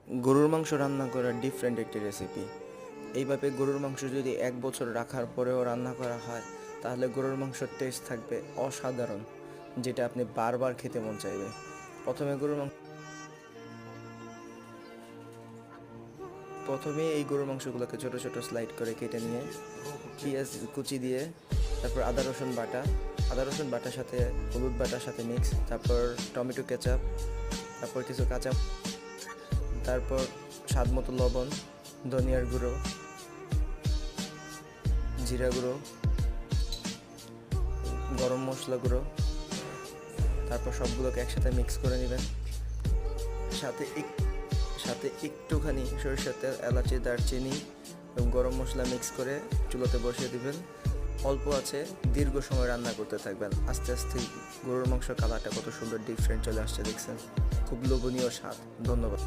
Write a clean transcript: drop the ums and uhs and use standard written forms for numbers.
গরুর মাংস রান্না করার ডিফারেন্ট একটি রেসিপি। এইভাবে গরুর মাংস যদি 1 বছর রাখার পরেও রান্না করা হয়, তাহলে গরুর মাংসের টেস্ট থাকবে অসাধারণ, যেটা আপনি বারবার খেতে মন চাইবে। প্রথমে এই গরুর মাংসগুলোকে ছোট ছোট স্লাইড করে কেটে নিয়ে পেঁয়াজ কুচি দিয়ে, তারপর আদা রসুন বাটার সাথে হলুদ বাটার সাথে মিক্স, তারপর টমেটো কেচাপ, তারপর কিছু কাঁচা, তারপর স্বাদ মতো লবণ, ধনিয়ার গুঁড়ো, জিরা গুঁড়ো, গরম মশলা গুঁড়ো, তারপর সবগুলোকে একসাথে মিক্স করে নেবেন। সাথে একটুখানি সরিষার তেল, এলাচি, দারচিনি এবং গরম মশলা মিক্স করে চুলাতে বসিয়ে দিবেন। অল্প আছে দীর্ঘ সময় রান্না করতে থাকবেন। আস্তে আস্তে গরুর মাংস কালারটা কত সুন্দর ডিফারেন্ট চলে আসছে, দেখছেন? খুব লোভনীয় স্বাদ। ধন্যবাদ।